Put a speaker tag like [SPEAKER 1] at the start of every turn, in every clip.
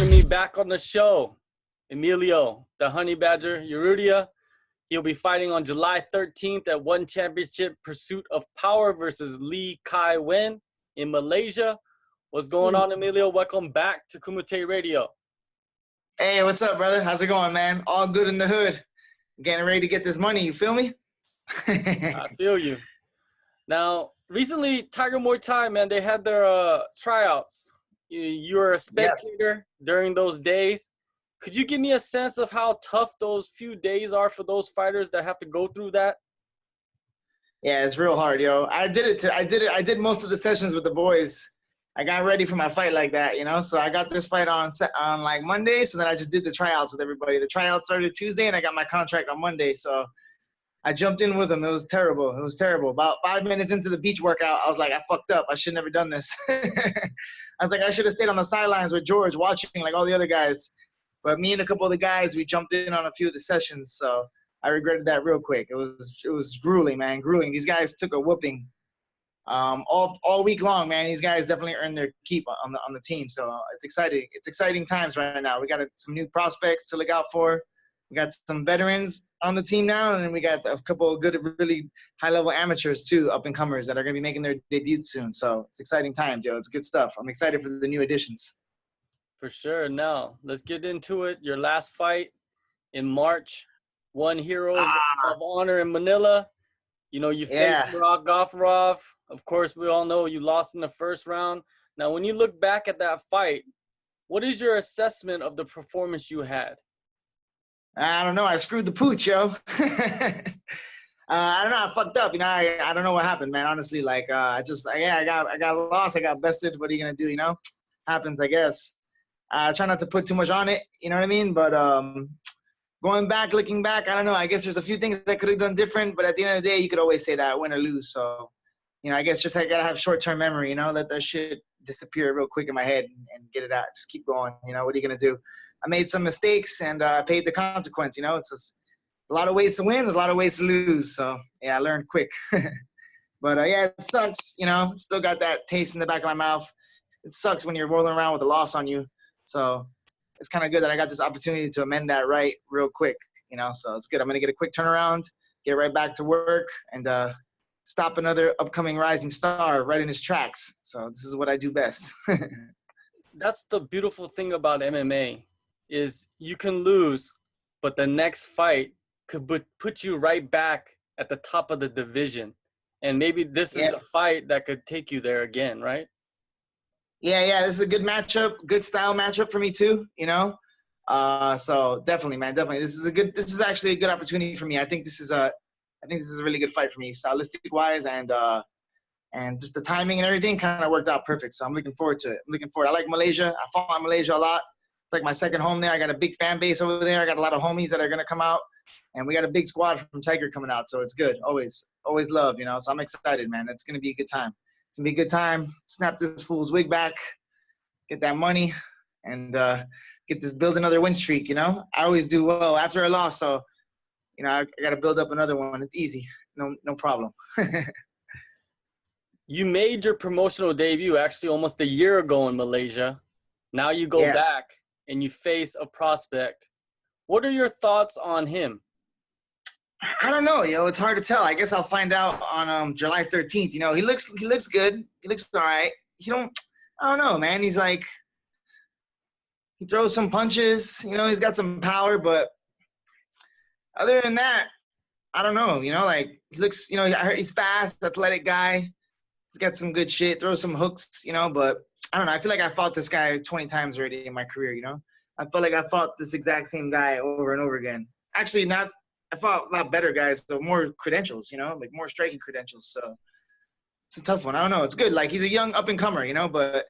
[SPEAKER 1] joining me back on the show, Emilio, the Honeybadger Urrutia. He'll be fighting on July 13th at One Championship Pursuit of Power versus Li Kai Wen in Malaysia. What's going on, Emilio? Welcome back to Kumite Radio.
[SPEAKER 2] Hey, what's up, brother? How's it going, man? All good in the hood. Getting ready to get this money, you feel me?
[SPEAKER 1] I feel you. Now, recently, Tiger Muay Thai, man, they had their tryouts. You were a spectator during those days. Could you give me a sense of how tough those few days are for those fighters that have to go through that?
[SPEAKER 2] Yeah, it's real hard, yo. I did most of the sessions with the boys. I got ready for my fight like that, you know? So I got this fight on like Monday, so then I just did the tryouts with everybody. The tryouts started Tuesday, and I got my contract on Monday, so I jumped in with them. It was terrible. It was terrible. About 5 minutes into the beach workout, I was like, I fucked up. I should have never done this. I was like, I should have stayed on the sidelines with George watching like all the other guys. But me and a couple of the guys, we jumped in on a few of the sessions, so I regretted that real quick. It was grueling, man, grueling. These guys took a whooping all week long, man. These guys definitely earned their keep on the team, so it's exciting. It's exciting times right now. We got some new prospects to look out for. We got some veterans on the team now, and then we got a couple of good, really high-level amateurs, too, up-and-comers that are going to be making their debut soon. So it's exciting times, yo. It's good stuff. I'm excited for the new additions.
[SPEAKER 1] For sure. Now, let's get into it. Your last fight in March, won Heroes of Honor in Manila. You know, you faced Marat Gafurov. Of course, we all know you lost in the first round. Now, when you look back at that fight, what is your assessment of the performance you had?
[SPEAKER 2] I don't know. I screwed the pooch, yo. I don't know. I fucked up. You know, I don't know what happened, man. Honestly, like, I got lost. I got bested. What are you gonna do? You know, happens, I guess. I try not to put too much on it. You know what I mean? But going back, looking back, I don't know. I guess there's a few things I could have done different. But at the end of the day, you could always say that win or lose. So, you know, I guess just I gotta have short-term memory. You know, let that shit disappear real quick in my head and get it out. Just keep going. You know, what are you gonna do? I made some mistakes and I paid the consequence. You know, it's just a lot of ways to win. There's a lot of ways to lose. So yeah, I learned quick. But yeah, it sucks. You know, still got that taste in the back of my mouth. It sucks when you're rolling around with a loss on you. So it's kind of good that I got this opportunity to amend that right real quick. You know, so it's good. I'm gonna get a quick turnaround, get right back to work, and stop another upcoming rising star right in his tracks. So this is what I do best.
[SPEAKER 1] That's the beautiful thing about MMA. Is you can lose, but the next fight could put you right back at the top of the division. And maybe this is the fight that could take you there again, right?
[SPEAKER 2] Yeah, this is a good matchup, good style matchup for me too, you know? So definitely, man, definitely. This is actually a good opportunity for me. I think this is a really good fight for me, stylistic wise, and just the timing and everything kind of worked out perfect. So I'm looking forward to it. I like Malaysia. I fought in Malaysia a lot. It's like my second home there. I got a big fan base over there. I got a lot of homies that are going to come out. And we got a big squad from Tiger coming out. So it's good. Always love, you know. So I'm excited, man. It's going to be a good time. It's going to be a good time. Snap this fool's wig back. Get that money. And build another win streak, you know. I always do well after a loss. So, you know, I got to build up another one. It's easy. No problem.
[SPEAKER 1] You made your promotional debut actually almost a year ago in Malaysia. Now you go back and you face a prospect. What are your thoughts on him?
[SPEAKER 2] I don't know, yo. It's hard to tell. I guess I'll find out on July 13th. You know, he looks good. He looks all right. I don't know, man. He's like, he throws some punches. You know, he's got some power, but other than that, I don't know. You know, like he looks. You know, I heard he's fast, athletic guy. He's got some good shit. Throws some hooks. You know, but I don't know. I feel like I fought this guy 20 times already in my career, you know? I felt like I fought this exact same guy over and over again. Actually, I fought a lot better guys, so more credentials, you know? Like more striking credentials, so it's a tough one. I don't know. It's good. Like, he's a young up-and-comer, you know? But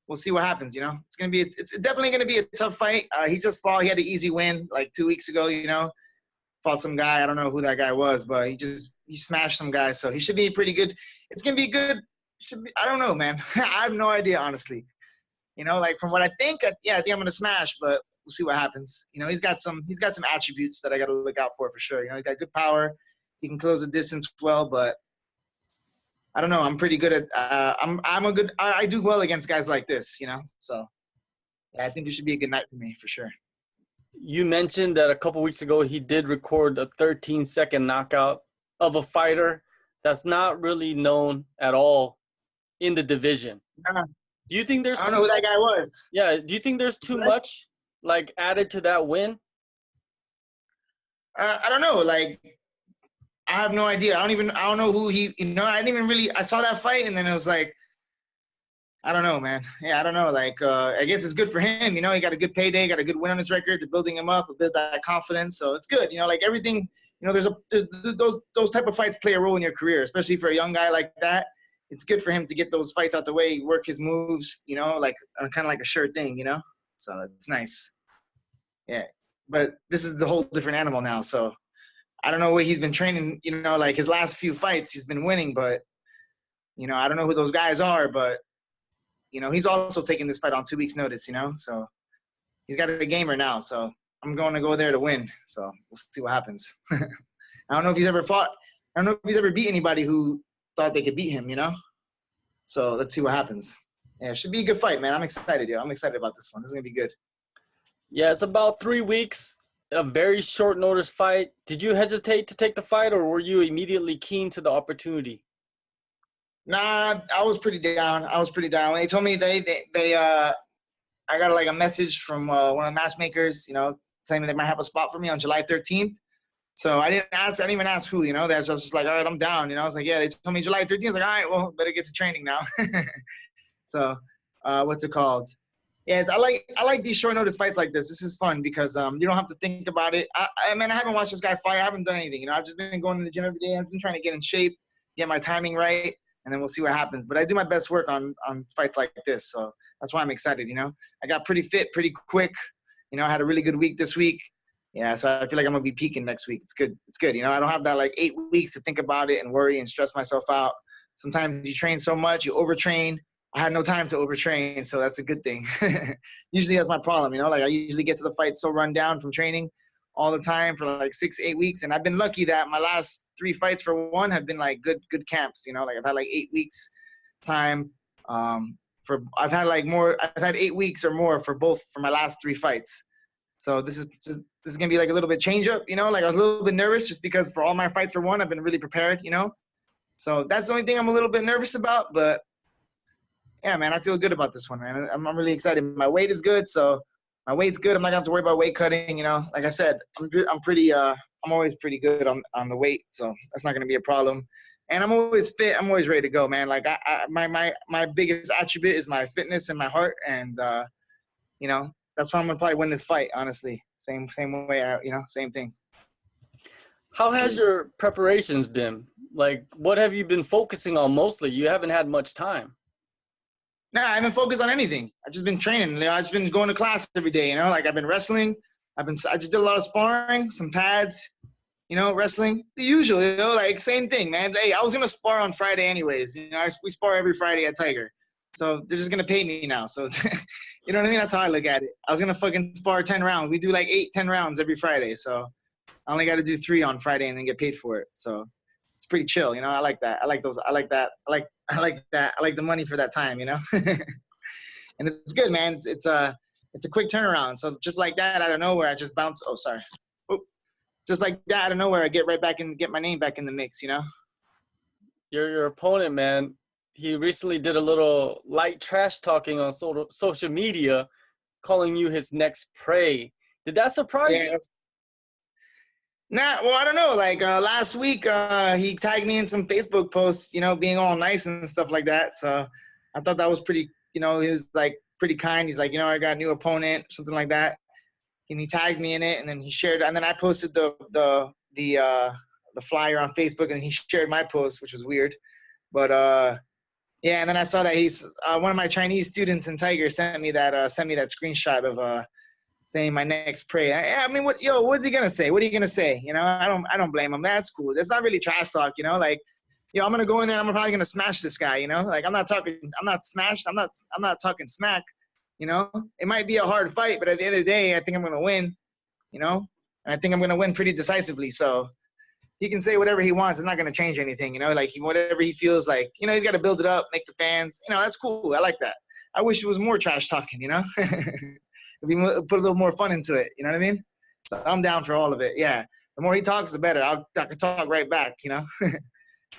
[SPEAKER 2] we'll see what happens, you know? It's definitely going to be a tough fight. He just fought. He had an easy win like 2 weeks ago, you know? Fought some guy. I don't know who that guy was, but he smashed some guy, so he should be pretty good. It's going to be good. I don't know, man. I have no idea, honestly. You know, like from what I think, I think I'm gonna smash, but we'll see what happens. You know, he's got some attributes that I got to look out for sure. You know, he's got good power. He can close the distance well, but I don't know. I'm pretty good at. I do well against guys like this. You know, so Yeah, I think it should be a good night for me for sure.
[SPEAKER 1] You mentioned that a couple weeks ago he did record a 13-second knockout of a fighter that's not really known at all in the division. Do you think there's
[SPEAKER 2] I don't
[SPEAKER 1] too
[SPEAKER 2] know who
[SPEAKER 1] much?
[SPEAKER 2] that guy was.
[SPEAKER 1] Yeah, do you think there's too much like added to that win?
[SPEAKER 2] I don't know. Like, I have no idea. I don't know who he, I didn't even really, I saw that fight and then it was like, I don't know, man. Yeah, I don't know. Like, I guess it's good for him. He got a good payday, got a good win on his record. They're building him up, build that confidence. So it's good. Like everything, there's those type of fights play a role in your career, especially for a young guy like that. It's good for him to get those fights out the way, work his moves, like kind of like a sure thing, So it's nice. Yeah. But this is the whole different animal now. So I don't know what he's been training, like his last few fights, he's been winning, but, I don't know who those guys are, but, he's also taking this fight on 2 weeks' notice, so he's got a gamer now. So I'm going to go there to win. So we'll see what happens. I don't know if he's ever fought. I don't know if he's ever beat anybody who thought they could beat him, So let's see what happens. Yeah, it should be a good fight, man. I'm excited, yo. I'm excited about this one. This is going to be good.
[SPEAKER 1] Yeah, it's about 3 weeks, a very short notice fight. Did you hesitate to take the fight, or were you immediately keen to the opportunity?
[SPEAKER 2] Nah, I was pretty down. When they told me I got like a message from one of the matchmakers, saying they might have a spot for me on July 13th. So I didn't even ask who, I was just like, all right, I'm down. I was like, yeah, they told me July 13th. I was like, all right, well, better get to training now. So what's it called? Yeah, I like these short notice fights like this. This is fun because you don't have to think about it. I haven't watched this guy fight. I haven't done anything. I've just been going to the gym every day. I've been trying to get in shape, get my timing right, and then we'll see what happens. But I do my best work on fights like this, so that's why I'm excited. I got pretty fit, pretty quick. I had a really good week this week. Yeah, so I feel like I'm gonna be peaking next week. It's good. It's good. I don't have that like 8 weeks to think about it and worry and stress myself out. Sometimes you train so much, you overtrain. I had no time to overtrain, so that's a good thing. Usually that's my problem, like I usually get to the fight so run down from training all the time for like 6-8 weeks. And I've been lucky that my last 3 fights for one have been like good camps, like I've had like 8 weeks time. I've had 8 weeks or more for my last 3 fights. So this is gonna be like a little bit change up, like I was a little bit nervous just because for all my fights for one, I've been really prepared, So that's the only thing I'm a little bit nervous about, but yeah, man, I feel good about this one, man. I'm really excited. My weight is good, so my weight's good. I'm not gonna have to worry about weight cutting. Like I said, I'm always pretty good on the weight, so that's not gonna be a problem. And I'm always fit. I'm always ready to go, man. Like my biggest attribute is my fitness and my heart, and that's why I'm gonna probably win this fight. Honestly, same way. Same thing.
[SPEAKER 1] How has your preparations been? Like, what have you been focusing on mostly? You haven't had much time.
[SPEAKER 2] Nah, I haven't focused on anything. I've just been training. I've just been going to class every day. Like I've been wrestling. I just did a lot of sparring, some pads. Wrestling, the usual. Like same thing, man. Hey, I was gonna spar on Friday anyways. We spar every Friday at Tiger, so they're just gonna pay me now. So it's, you know what I mean? That's how I look at it. I was gonna fucking spar 10 rounds. We do like 8-10 rounds every Friday, so I only got to do 3 on Friday and then get paid for it. So it's pretty chill. I like that. I like those. I like that. I like that. I like the money for that time. And it's good, man. It's a quick turnaround. So just like that, out of nowhere, I just bounce. Oh, sorry. Just like that, out of nowhere, I get right back and get my name back in the mix.
[SPEAKER 1] Your opponent, man, he recently did a little light trash talking on social media, calling you his next prey. Did that surprise you?
[SPEAKER 2] Nah, well, I don't know. Like last week, he tagged me in some Facebook posts, being all nice and stuff like that. So I thought that was pretty, he was like pretty kind. He's like, I got a new opponent, something like that. And he tagged me in it, and then he shared. And then I posted the flyer on Facebook, and he shared my post, which was weird. But yeah, and then I saw that he's one of my Chinese students in Tiger sent me that screenshot of saying my next prey. I mean, what's he gonna say? What are you gonna say? I don't blame him. That's cool. That's not really trash talk. Like, I'm gonna go in there and I'm probably gonna smash this guy. Like I'm not talking smack. It might be a hard fight, but at the end of the day, I think I'm gonna win. And I think I'm gonna win pretty decisively. So he can say whatever he wants. It's not gonna change anything. Like whatever he feels like. He's got to build it up, make the fans. That's cool. I like that. I wish it was more trash talking, you know? We put a little more fun into it, you know what I mean? So I'm down for all of it, yeah. The more he talks, the better. I can talk right back, you know?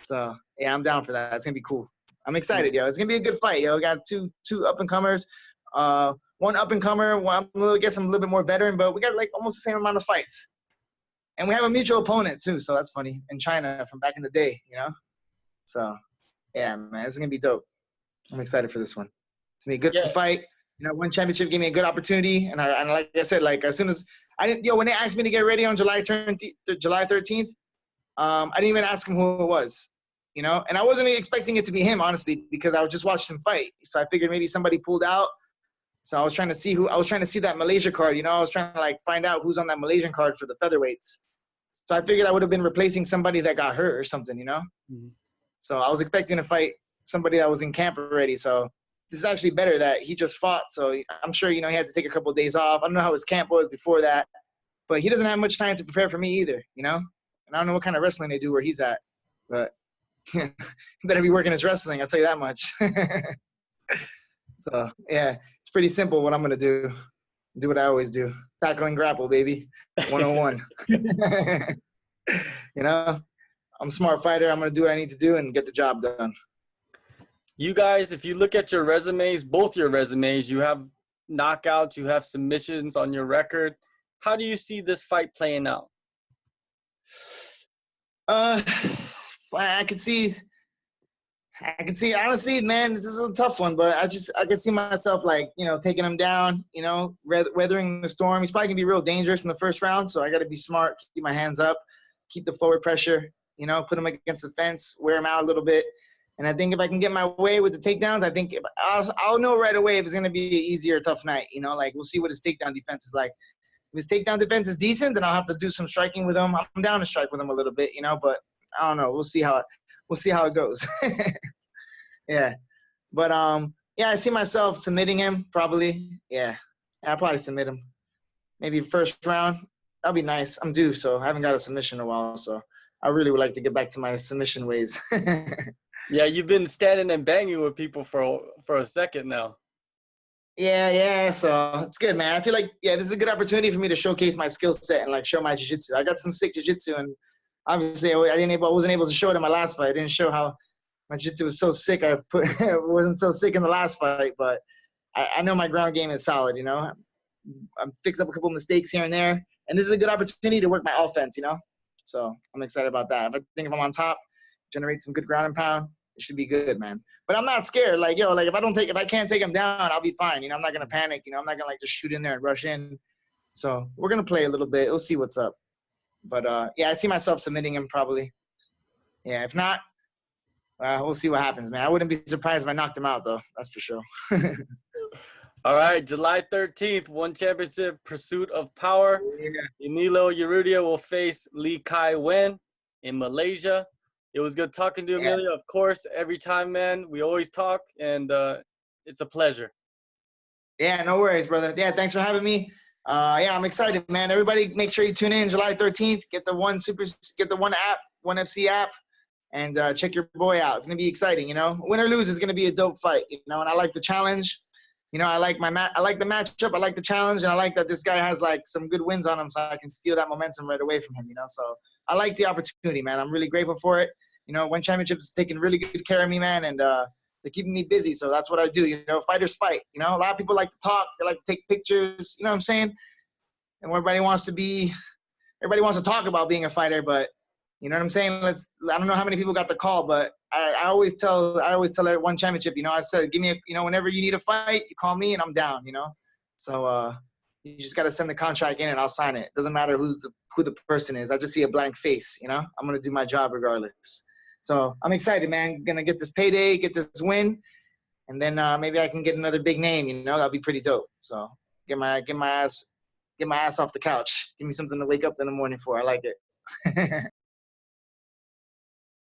[SPEAKER 2] So, yeah, I'm down for that. It's going to be cool. I'm excited, yo. It's going to be a good fight, yo. We got two up-and-comers. One up-and-comer, one, I guess I'm a little bit more veteran, but we got, like, almost the same amount of fights. And we have a mutual opponent, too, so that's funny, in China from back in the day, you know? So, yeah, man, it's going to be dope. I'm excited for this one. It's going to be a good fight. You know, one championship gave me a good opportunity. And like I said, like, as soon as when they asked me to get ready on July 13th, I didn't even ask him who it was, you know? And I wasn't even expecting it to be him, honestly, because I just watched him fight. So I figured maybe somebody pulled out. So I was trying to see that Malaysia card, you know? I was trying to, like, find out who's on that Malaysian card for the featherweights. So I figured I would have been replacing somebody that got hurt or something, you know? Mm-hmm. So I was expecting to fight somebody that was in camp already. So this is actually better that he just fought. So I'm sure, you know, he had to take a couple of days off. I don't know how his camp was before that. But he doesn't have much time to prepare for me either, you know? And I don't know what kind of wrestling they do where he's at. But he better be working his wrestling, I'll tell you that much. So, yeah, it's pretty simple what I'm going to do. Do what I always do. Tackle and grapple, baby. 101. You know? I'm a smart fighter. I'm going to do what I need to do and get the job done.
[SPEAKER 1] You guys, if you look at your resumes, both your resumes, you have knockouts, you have submissions on your record. How do you see this fight playing out?
[SPEAKER 2] I could see, honestly, man, this is a tough one, but I can see myself, like, you know, taking him down, you know, weathering the storm. He's probably going to be real dangerous in the first round, so I got to be smart, keep my hands up, keep the forward pressure, you know, put him against the fence, wear him out a little bit. And I think if I can get my way with the takedowns, I think I'll know right away if it's going to be an easy or tough night, you know, like, we'll see what his takedown defense is like. If his takedown defense is decent, then I'll have to do some striking with him. I'm down to strike with him a little bit, you know, but I don't know. We'll see how it goes. Yeah. But, yeah, I see myself submitting him probably. Yeah. I'll probably submit him. Maybe first round. That'll be nice. I'm due, so I haven't got a submission in a while, so I really would like to get back to my submission ways.
[SPEAKER 1] Yeah, you've been standing and banging with people for a second now.
[SPEAKER 2] Yeah, so it's good, man. I feel like, yeah, this is a good opportunity for me to showcase my skill set and, like, show my jiu-jitsu. I got some sick jiu-jitsu, and obviously I wasn't able to show it in my last fight. I didn't show how my jiu-jitsu was so sick. It wasn't so sick in the last fight, but I know my ground game is solid, you know. I'm fixed up a couple of mistakes here and there, and this is a good opportunity to work my offense, you know. So I'm excited about that. If I'm on top, generate some good ground and pound, it should be good, man. But I'm not scared. Like, yo, like, if I can't take him down, I'll be fine. You know, I'm not gonna panic. You know, I'm not gonna, like, just shoot in there and rush in. So we're gonna play a little bit. We'll see what's up. But yeah, I see myself submitting him probably. Yeah, if not, we'll see what happens, man. I wouldn't be surprised if I knocked him out, though. That's for sure.
[SPEAKER 1] All right, July 13th, One Championship, Pursuit of Power. Yeah. Emilio Urrutia will face Li Kai Wen in Malaysia. It was good talking to you, Emilio. Of course, every time, man, we always talk, and it's a pleasure.
[SPEAKER 2] Yeah, no worries, brother. Yeah, thanks for having me. Yeah, I'm excited, man. Everybody, make sure you tune in July 13th. Get the One app, One FC app, and check your boy out. It's gonna be exciting, you know. Win or lose is gonna be a dope fight, you know. And I like the challenge. You know, I like the matchup. I like the challenge, and I like that this guy has, like, some good wins on him, so I can steal that momentum right away from him. You know, so I like the opportunity, man. I'm really grateful for it. You know, One Championship is taking really good care of me, man, and they're keeping me busy. So that's what I do. You know, fighters fight. You know, a lot of people like to talk. They like to take pictures. You know what I'm saying? And everybody wants to talk about being a fighter, but you know what I'm saying? I don't know how many people got the call, but I always tell One Championship, you know, I said, give me you know, whenever you need a fight, you call me and I'm down, you know? So you just got to send the contract in and I'll sign it. Doesn't matter who the person is. I just see a blank face, you know? I'm going to do my job regardless. So I'm excited, man. Going to get this payday, get this win, and then maybe I can get another big name, you know? That'll be pretty dope. So get my ass off the couch. Give me something to wake up in the morning for. I like it.